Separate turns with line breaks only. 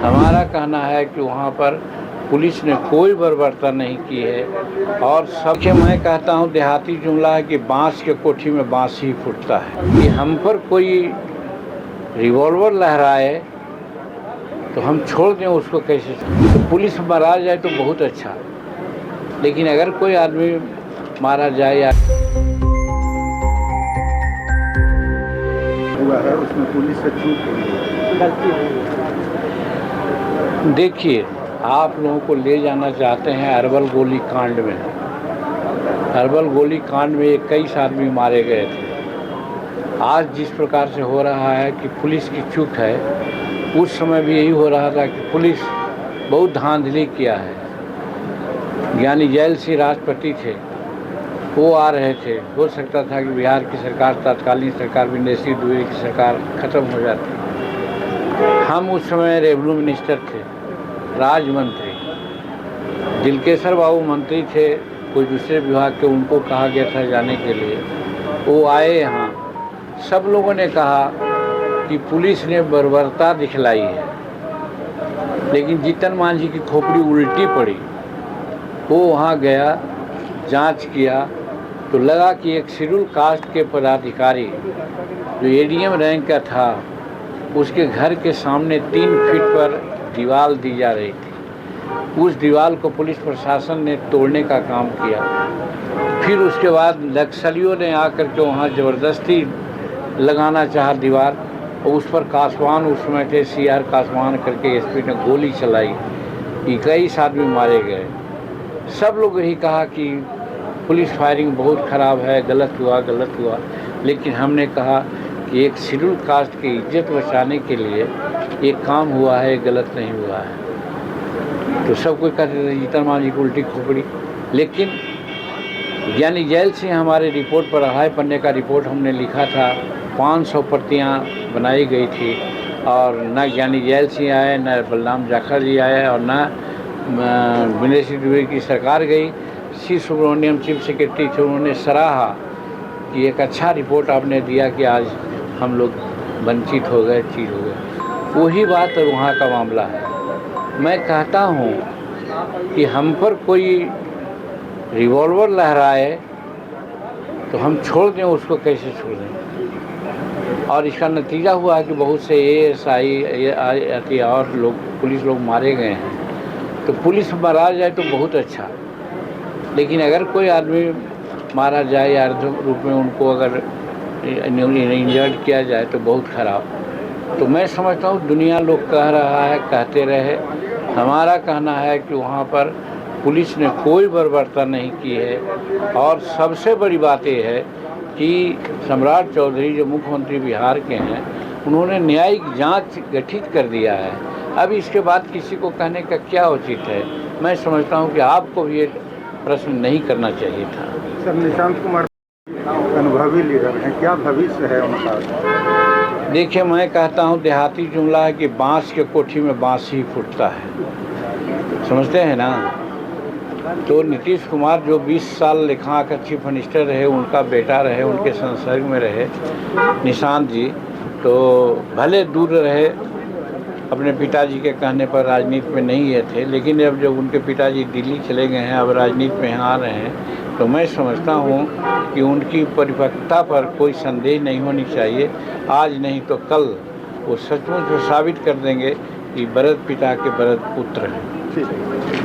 हमारा कहना है कि वहाँ पर पुलिस ने कोई बर्बरता नहीं की है और सबके मैं कहता हूँ देहाती जुमला है कि बांस के कोठी में बांस ही फूटता है। कि हम पर कोई रिवॉल्वर लहराए तो हम छोड़ दें उसको कैसे? तो पुलिस मारा जाए तो बहुत अच्छा, लेकिन अगर कोई आदमी मारा जाए या
हुआ है उसमें पुलिस से चूक गलती हुई।
देखिए, आप लोगों को ले जाना चाहते हैं अरवल गोली कांड में। अरवल गोली कांड में 21 आदमी मारे गए थे। आज जिस प्रकार से हो रहा है कि पुलिस की चूक है, उस समय भी यही हो रहा था कि पुलिस बहुत धांधली किया है। यानी जेल से राष्ट्रपति थे, वो आ रहे थे। हो सकता था कि बिहार की सरकार, तत्कालीन सरकार विदेशी द्विवेदी की सरकार ख़त्म हो जाती। हम उस समय रेवेन्यू मिनिस्टर थे, राज्य मंत्री दिलकेश्वर बाबू मंत्री थे, कोई दूसरे विभाग के, उनको कहा गया था जाने के लिए। वो आए यहाँ, सब लोगों ने कहा कि पुलिस ने बर्बरता दिखलाई है, लेकिन जीतन मांझी की खोपड़ी उल्टी पड़ी। वो वहाँ गया, जांच किया तो लगा कि एक शेड्यूल कास्ट के पदाधिकारी जो एडीएम रैंक का था, उसके घर के सामने 3 फीट पर दीवार दी जा रही थी। उस दीवार को पुलिस प्रशासन ने तोड़ने का काम किया। फिर उसके बाद नक्सलियों ने आकर के वहाँ ज़बरदस्ती लगाना चाहा दीवार, और उस पर कासवान उस समय थे, सीआर कासवान करके एसपी ने गोली चलाई। 21 आदमी मारे गए। सब लोग यही कहा कि पुलिस फायरिंग बहुत ख़राब है, गलत हुआ। लेकिन हमने कहा कि एक शेड्यूल कास्ट की इज्जत बचाने के लिए एक काम हुआ है, गलत नहीं हुआ है। तो सब कोई कहते थे जीतन मांझी की उल्टी खोपड़ी। लेकिन यानी जेल से हमारे रिपोर्ट पर 2.5 पन्ने का रिपोर्ट हमने लिखा था, 500 प्रतियाँ बनाई गई थी, और न ज्ञानी जेल से आए, न बलराम जाखड़ जी आए, और न विदेशी द्विवेदी की सरकार गई। सी सुब्रमण्यम चीफ सेक्रेटरी थे, उन्होंने सराहा कि एक अच्छा रिपोर्ट आपने दिया कि आज हम लोग वंचित हो गए, चीज हो गए। वही बात वहाँ का मामला है। मैं कहता हूँ कि हम पर कोई रिवॉल्वर लहराए तो हम छोड़ दें उसको, कैसे छोड़ दें? और इसका नतीजा हुआ है कि बहुत से एएसआई और लोग, पुलिस लोग मारे गए हैं। तो पुलिस मारा जाए तो बहुत अच्छा, लेकिन अगर कोई आदमी मारा जाए या अर्ध रूप में उनको अगर इंजर्ड किया जाए तो बहुत ख़राब। तो मैं समझता हूँ दुनिया लोग कह रहा है, कहते रहे। हमारा कहना है कि वहाँ पर पुलिस ने कोई बर्बरता नहीं की है, और सबसे बड़ी बात यह है कि सम्राट चौधरी जो मुख्यमंत्री बिहार के हैं, उन्होंने न्यायिक जांच गठित कर दिया है। अब इसके बाद किसी को कहने का क्या उचित है? मैं समझता हूँ कि आपको भी ये प्रश्न नहीं करना चाहिए था।
सर, निशांत कुमार अनुभवी लीडर हैं, क्या भविष्य है उनका?
देखिए, मैं कहता हूँ देहाती जुमला है कि बांस के कोठी में बांस ही फूटता है। समझते हैं ना? तो नीतीश कुमार जो 20 साल लेखा का चीफ मिनिस्टर रहे, उनका बेटा रहे, उनके संसर्ग में रहे निशांत जी, तो भले दूर रहे, अपने पिताजी के कहने पर राजनीति में नहीं ये थे, लेकिन अब जब उनके पिताजी दिल्ली चले गए हैं, अब राजनीति में यहाँ आ रहे हैं, तो मैं समझता हूँ कि उनकी परिपक्वता पर कोई संदेह नहीं होनी चाहिए। आज नहीं तो कल वो सचमुच साबित कर देंगे कि भरत पिता के भरत पुत्र हैं।